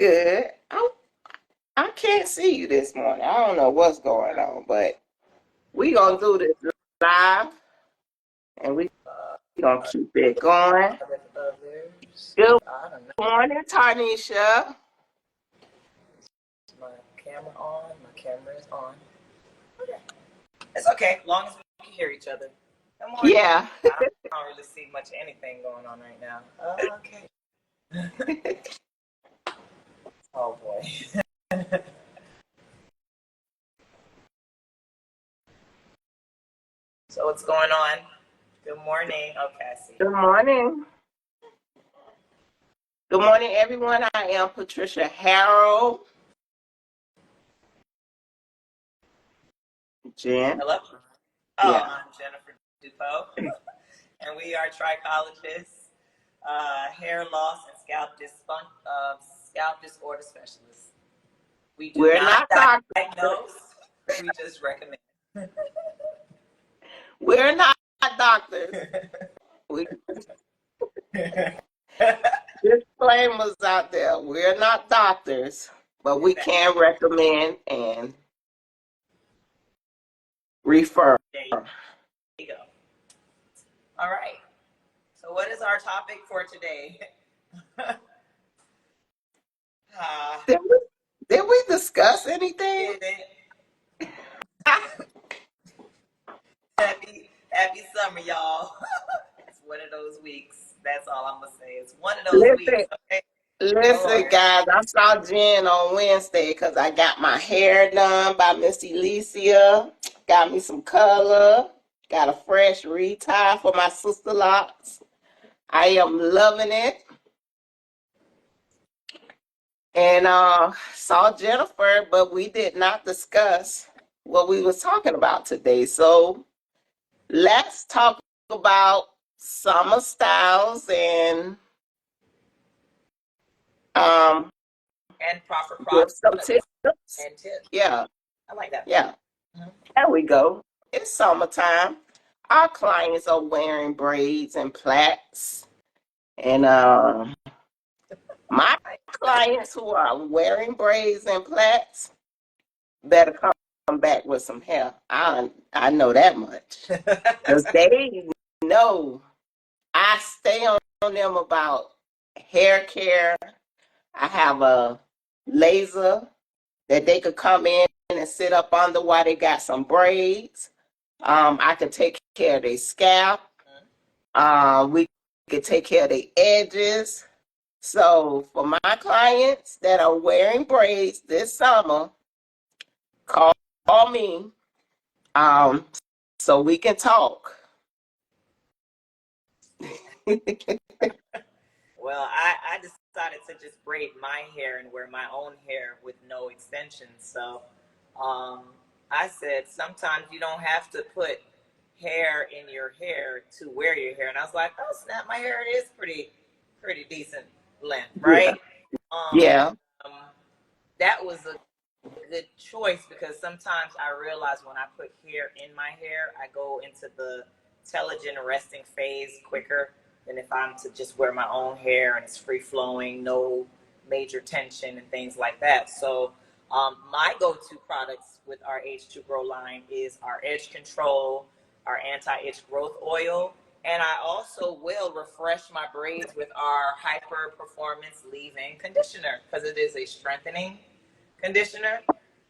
Good. I can't see you this morning. I don't know what's going on, but we gonna do this live, and we gonna keep it going. Others. Good I don't know. morning, Tarnisha. My camera on. My camera is on. Okay. It's okay, as long as we can hear each other. Good morning. Yeah. I don't really see much anything going on right now. Okay. Oh boy. So what's going on? Good morning. Okay, I see. Good morning. Good morning, everyone. I am Patricia Harrell. Jen. Hello. Yeah. I'm Jennifer Dupo, and we are trichologists, hair loss and scalp disorder specialists. We do We're not not doctors. diagnose. We just recommend. We're not doctors. We disclaimers out there. We're not doctors, but we can recommend and refer. There you go. All right. So what is our topic for today? Did we discuss anything? Happy summer, y'all. It's one of those weeks. That's all I'm gonna say. It's one of those weeks. Okay. Listen, guys, I saw Jen on Wednesday because I got my hair done by Miss Alicia. Got me some color. Got a fresh retie for my sister locks. I am loving it. And saw Jennifer, but we did not discuss what we was talking about today. So let's talk about summer styles um and proper give products some tips. and tips. Yeah, I like that. yeah. There we go. It's summertime. Our clients are wearing braids and plaits. And my clients who are wearing braids and plaits better come back with some hair. I know that much. Because they know I stay on them about hair care. I have a laser that they could come in and sit up under while they got some braids. I can take care of their scalp. We can take care of their edges. So for my clients that are wearing braids this summer, call me so we can talk. Well, I decided to just braid my hair and wear my own hair with no extensions. So I said sometimes you don't have to put hair in your hair to wear your hair. And I was like, oh snap, my hair is pretty decent length, right? Yeah. That was a good choice because sometimes I realize when I put hair in my hair, I go into the telogen resting phase quicker than if I'm to just wear my own hair and it's free flowing, no major tension and things like that. So my go-to products with our H2Grow line is our edge control, our anti-itch growth oil, and I also will refresh my braids with our hyper performance leave-in conditioner because it is a strengthening conditioner.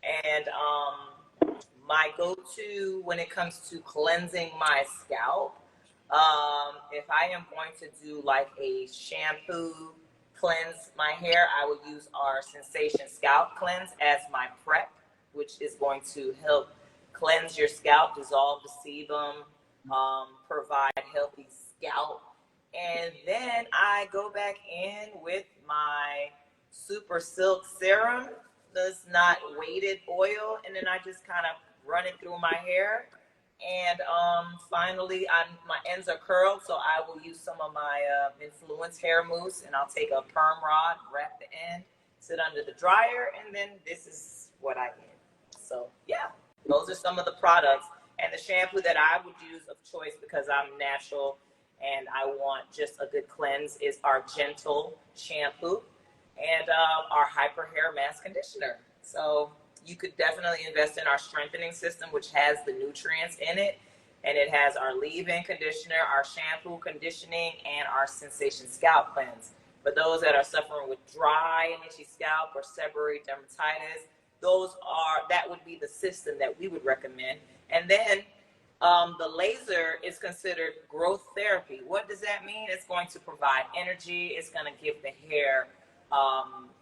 And my go-to when it comes to cleansing my scalp, if I am going to do like a shampoo cleanse my hair, I will use our Sensation Scalp Cleanse as my prep, which is going to help cleanse your scalp, dissolve the sebum, provide healthy scalp. And then I go back in with my Super Silk Serum. That's not weighted oil, and then I just kind of run it through my hair. And finally, my ends are curled, so I will use some of my Influence hair mousse, and I'll take a perm rod, wrap the end, sit under the dryer, and then this is what I get. So yeah, those are some of the products. And the shampoo that I would use of choice because I'm natural and I want just a good cleanse is our Gentle shampoo. and our Hyper Hair Mask Conditioner. So you could definitely invest in our strengthening system, which has the nutrients in it. And it has our leave-in conditioner, our shampoo, conditioning, and our Sensation Scalp Cleanse. For those that are suffering with dry and itchy scalp or seborrheic dermatitis, that would be the system that we would recommend. And then the laser is considered growth therapy. What does that mean? It's going to provide energy. It's going to give the hair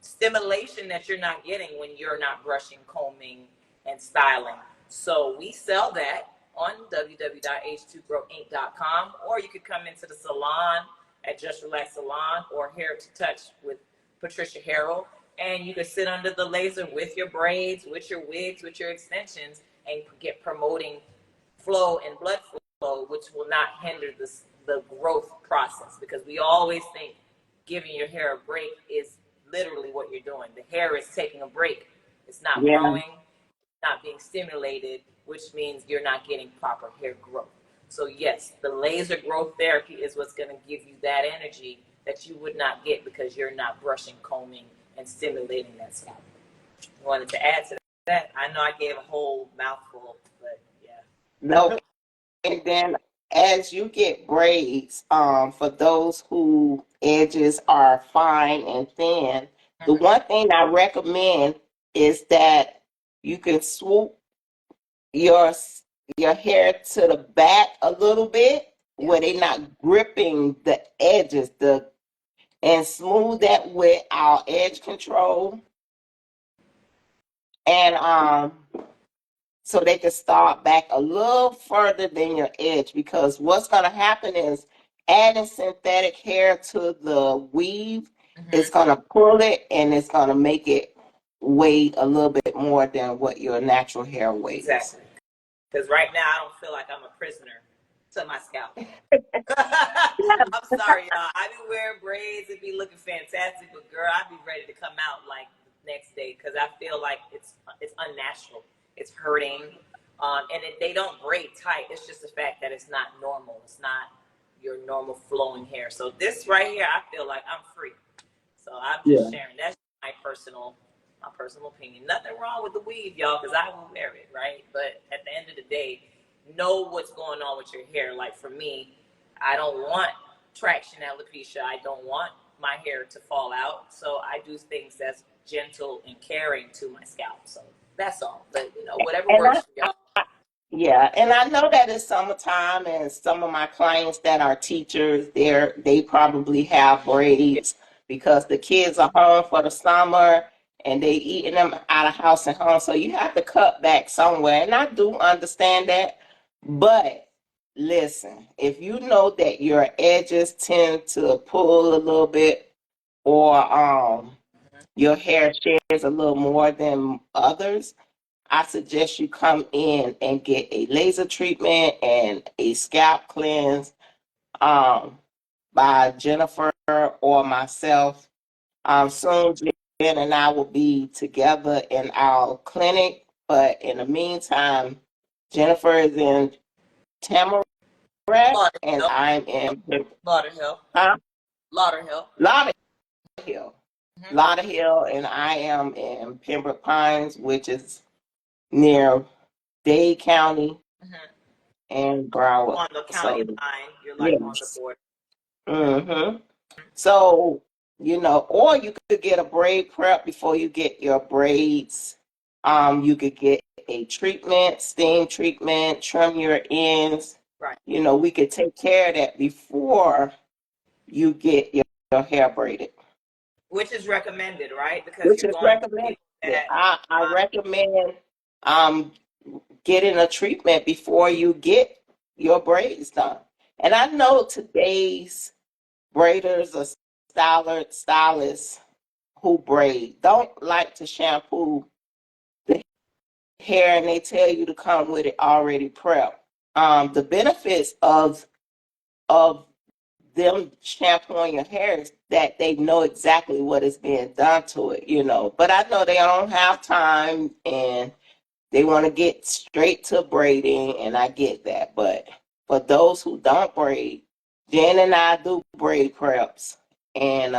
stimulation that you're not getting when you're not brushing, combing, and styling. So we sell that on www.h2growinc.com, or you could come into the salon at Just Relax Salon or Hair to Touch with Patricia Harrell, and you could sit under the laser with your braids, with your wigs, with your extensions, and get promoting flow and blood flow, which will not hinder the growth process, because we always think giving your hair a break is literally what you're doing. The hair is taking a break. It's not growing, not being stimulated, which means you're not getting proper hair growth. So yes, the laser growth therapy is what's going to give you that energy that you would not get because you're not brushing, combing, and stimulating that scalp. I wanted to add to that. I know I gave a whole mouthful, but yeah. No, and then as you get braids, for those who edges are fine and thin, the one thing I recommend is that you can swoop your your hair to the back a little bit where they're not gripping the edges, and smooth that with our edge control, and so they can start back a little further than your edge, because what's going to happen is adding synthetic hair to the weave is going to pull it, and it's going to make it weigh a little bit more than what your natural hair weighs. Exactly. Because right now I don't feel like I'm a prisoner to my scalp. I'm sorry, y'all. I be wearing braids and be looking fantastic, but girl, I be ready to come out like the next day because I feel like it's unnatural. It's hurting, and they don't braid tight. It's just the fact that it's not normal. It's not your normal flowing hair. So this right here, I feel like I'm free. So I'm just sharing. That's my personal opinion. Nothing wrong with the weave, y'all, because I will wear it, right? But at the end of the day, know what's going on with your hair. Like for me, I don't want traction alopecia. I don't want my hair to fall out. So I do things that's gentle and caring to my scalp. So that's all. But whatever works for y'all. Yeah, and I know that it's summertime, and some of my clients that are teachers, they probably have braids because the kids are home for the summer and they eating them out of house and home. So you have to cut back somewhere, and I do understand that. But listen, if you know that your edges tend to pull a little bit, or your hair shares a little more than others, I suggest you come in and get a laser treatment and a scalp cleanse by Jennifer or myself. Soon Jen and I will be together in our clinic, but in the meantime, Jennifer is in Tamarack and I'm in Lauderhill. huh? Lauderhill. Lauderhill. Lauderhill, and I am in Pembroke Pines, which is near Dade County and Broward. On the county line, you're like on the border. Mm-hmm. So, or you could get a braid prep before you get your braids. You could get a treatment, steam treatment, trim your ends. Right. We could take care of that before you get your hair braided. Which is recommended, right? Because Which you're is going recommended. that, I recommend getting a treatment before you get your braids done. And I know today's braiders or stylists who braid don't like to shampoo the hair, and they tell you to come with it already prepped. The benefits of them shampooing your hair is that they know exactly what is being done to it. But I know they don't have time and they want to get straight to braiding, and I get that. But for those who don't braid, Jen and I do braid preps, and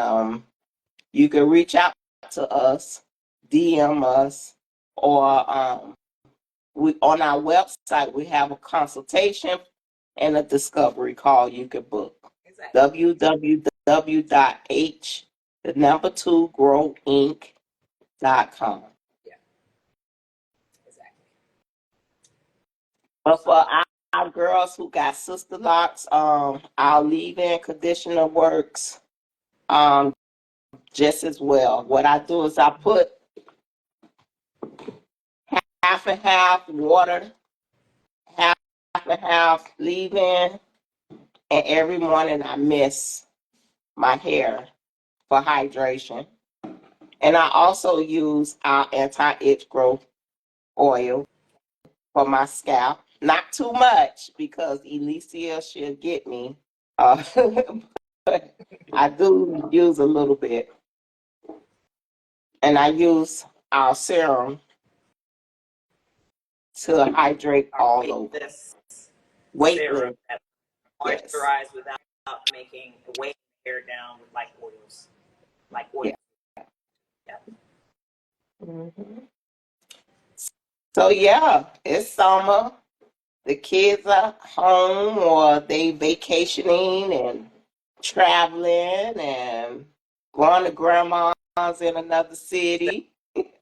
you can reach out to us, DM us, or we on our website we have a consultation and a discovery call you can book. Exactly. www.h the number 2growinc.com. Yeah, exactly. But So for our girls who got sister locks, our leave-in conditioner works just as well. What I do is I put half and half water, half and half leave-in, and every morning I mist my hair for hydration. And I also use our anti-itch growth oil for my scalp. Not too much because Alicia she'll get me. Uh, but I do use a little bit. And I use our serum to hydrate our all over. weightless serum Weightless, that yes. moisturize without making weighing hair down with like oils, like oil. Yeah. Yeah. Mhm. So yeah, it's summer. The kids are home or they vacationing and traveling and going to grandma's in another city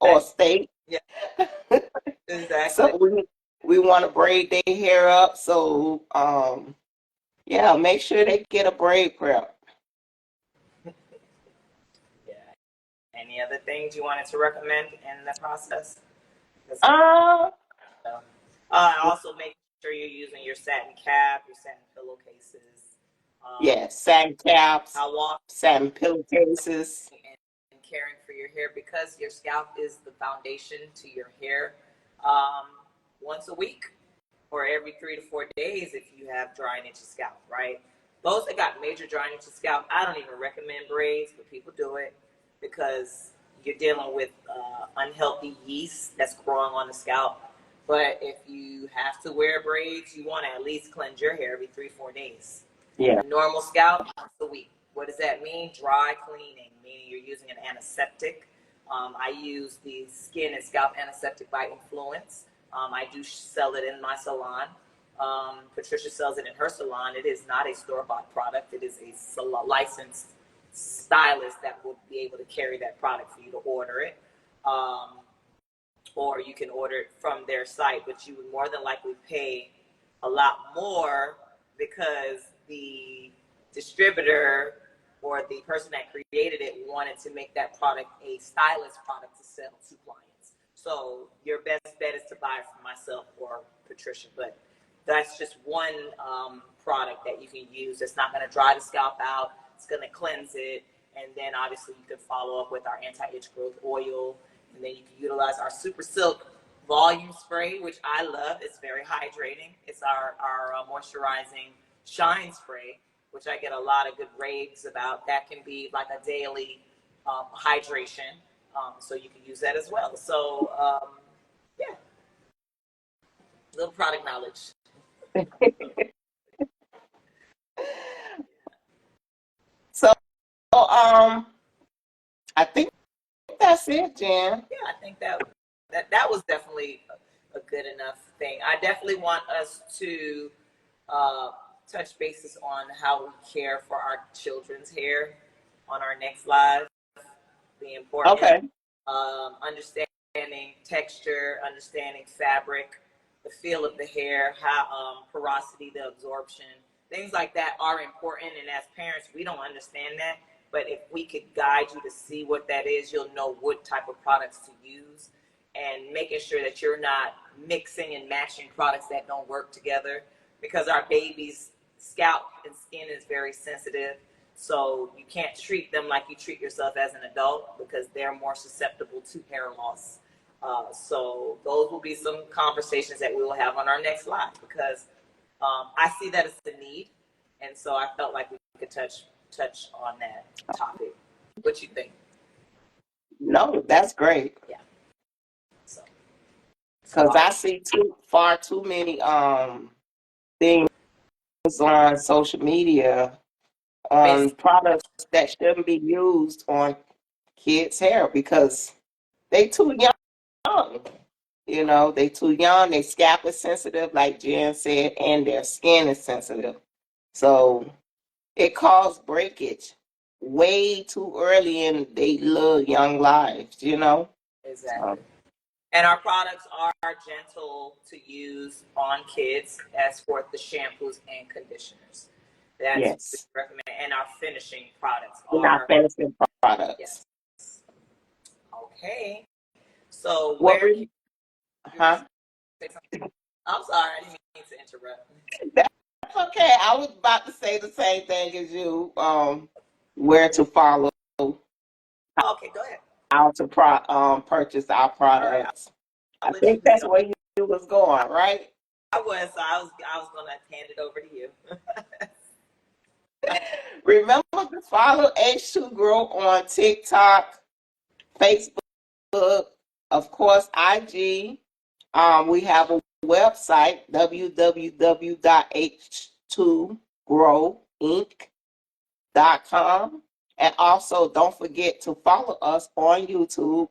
or state. Yeah, exactly. So we want to braid their hair up. So yeah, make sure they get a braid prep. Yeah. Any other things you wanted to recommend in the process? Uh Also make sure you're using your satin cap, your satin pillowcases. yeah, satin caps, How often satin pillowcases. and caring for your hair because your scalp is the foundation to your hair. Um, Once a week or every 3 to 4 days if you have dry and itchy scalp, right? Those that got major dry and itchy scalp, I don't even recommend braids, but people do it because you're dealing with unhealthy yeast that's growing on the scalp. But if you have to wear braids, you want to at least cleanse your hair every 3 to 4 days. Yeah, A normal scalp, once a week. What does that mean? Dry cleaning, meaning you're using an antiseptic. I use the skin and scalp antiseptic by Influence. I do sell it in my salon. Patricia sells it in her salon. It is not a store-bought product. It is a licensed stylist that will be able to carry that product for you to order it. Or you can order it from their site, but you would more than likely pay a lot more because the distributor or the person that created it wanted to make that product a stylist product to sell to clients. So your best bet is to buy it from myself or Patricia, but that's just one product that you can use that's not going to dry the scalp out. It's going to cleanse it, and then obviously you can follow up with our anti-itch growth oil, and then you can utilize our Super Silk volume spray, which I love. It's very hydrating. It's our moisturizing shine spray, which I get a lot of good raves about. That can be like a daily hydration, so you can use that as well. So yeah, little product knowledge. so I think that's it, Jen. Yeah, I think that was definitely a good enough thing. I definitely want us to uh, touch bases on how we care for our children's hair on our next live. Be important. Okay. Understanding texture, understanding fabric, the feel of the hair, how porosity, the absorption, things like that are important. And as parents, we don't understand that. But if we could guide you to see what that is, you'll know what type of products to use, and making sure that you're not mixing and matching products that don't work together, because our babies' scalp and skin is very sensitive. So you can't treat them like you treat yourself as an adult because they're more susceptible to hair loss. So those will be some conversations that we will have on our next live, because I see that as a need, and so I felt like we could touch on that topic. What you think? No, that's great. Yeah. So, Because I see far too many things on social media on basically, products that shouldn't be used on kids' hair because they too young. You know, they too young. Their scalp is sensitive, like Jen said, and their skin is sensitive. So it caused breakage way too early in their little young lives. You know. Exactly. And our products are gentle to use on kids as for the shampoos and conditioners. That's what we Yes. recommend. And our finishing products We're not are, finishing products. yes. Okay. So What where can we, you want to huh? say something? I'm sorry, I didn't mean to interrupt. That's okay. I was about to say the same thing as you. Where to follow, Okay, go ahead. how to purchase our All right, products. I'll I let you think lead that's on. where you was going, right? I was gonna hand it over to you. Remember to follow H2Grow on TikTok, Facebook, of course, IG. We have a website, www.h2growinc.com. And also, don't forget to follow us on YouTube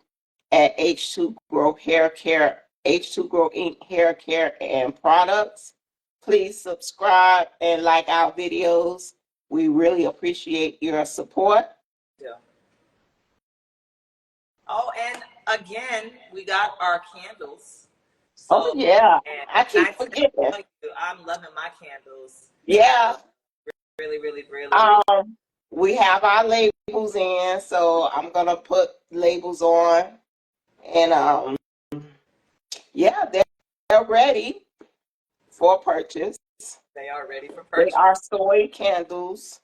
at H2Grow Hair Care, H2Grow Inc. Hair Care and Products. Please subscribe and like our videos. We really appreciate your support. Yeah. Oh, and again, we got our candles. Oh, So, yeah. and I I keep forgetting. tell you, I'm loving my candles. Yeah. Really, really, really, really. Um, we have our labels in, so I'm gonna put labels on, and yeah, they're ready for purchase. They are ready for They purchase. are soy candles,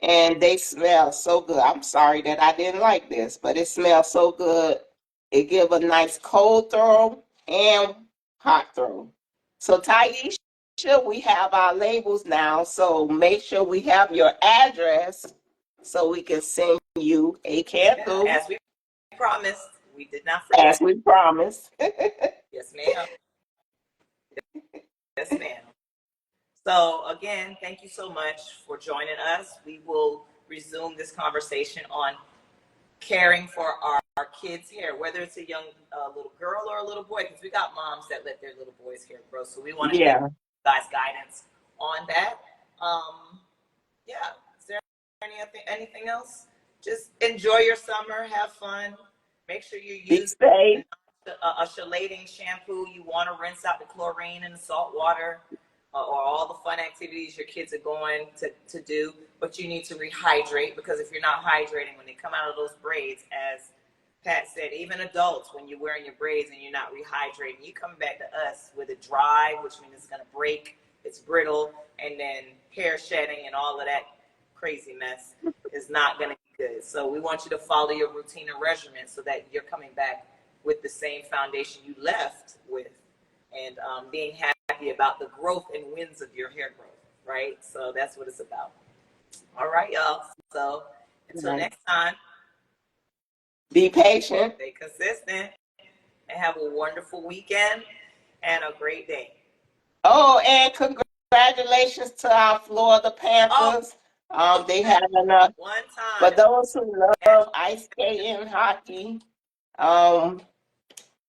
and they smell so good. I'm sorry that I didn't like this, but it smells so good. It give a nice cold throw and hot throw. So Taisha, we have our labels now, so make sure we have your address so we can send you a Yeah, candle as we promised, we did not as forget. we promised. Yes, ma'am. Yes, ma'am. So again, thank you so much for joining us. We will resume this conversation on caring for our kids' hair, whether it's a young little girl or a little boy, because we got moms that let their little boys' hair grow. So we want to give Yeah. you guys guidance on that. Yeah. Is there anything else? Just enjoy your summer, have fun. Make sure you Be use safe. a chelating shampoo. You want to rinse out the chlorine and the salt water, or all the fun activities your kids are going to do. But you need to rehydrate, because if you're not hydrating when they come out of those braids, as Pat said, even adults, when you're wearing your braids and you're not rehydrating, you come back to us with it dry, which means it's going to break, it's brittle, and then hair shedding and all of that crazy mess is not going to be good. So we want you to follow your routine and regimen so that you're coming back with the same foundation you left with, and being happy about the growth and wins of your hair growth, right? So that's what it's about. All right, y'all. So until Right. next time, Be patient. stay consistent and have a wonderful weekend and a great day. Oh, and congratulations to our Florida Oh, Panthers. They had enough. one For time, those who love national ice skating, hockey, um,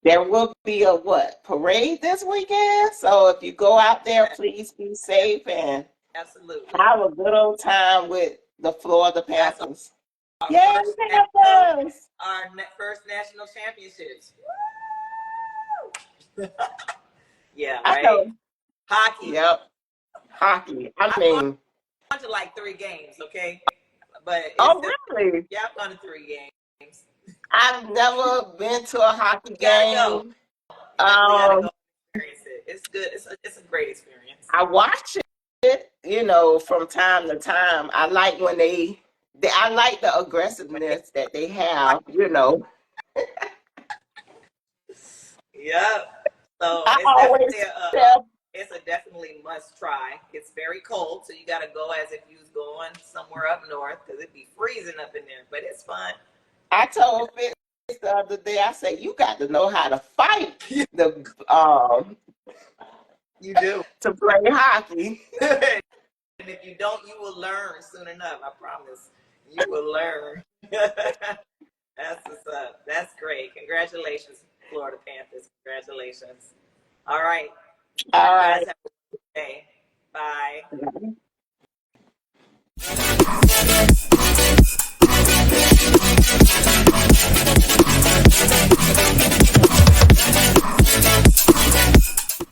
there will be a parade this weekend. So if you go out there, champion. please be safe and Absolutely. have a good old time with the Florida That's Panthers. our Yay, first national, Panthers! first national championships. Yeah, I right. know. Hockey. Yep, hockey. I I've gone mean, to like 3 games, okay? But it's oh just, really? yeah, I've gone to 3 games. I've never been to a hockey You gotta go. game. You definitely gotta go Um, experience it. It's good. It's a great experience. I watch it, from time to time. I like when I like the Right? aggressiveness that they have. Yep. So I it's definitely always tell, it's a definitely must try. It's very cold, so you gotta go as if you was going somewhere up north, because it'd be freezing up in there. But it's fun. I told Fitz the other day, I said, you got to know how to fight the You do. to play hockey. And if you don't, you will learn soon enough. I promise. You will learn. That's what's up. That's great. Congratulations, Florida Panthers. Congratulations. All right. All You guys right. have a good day. Bye.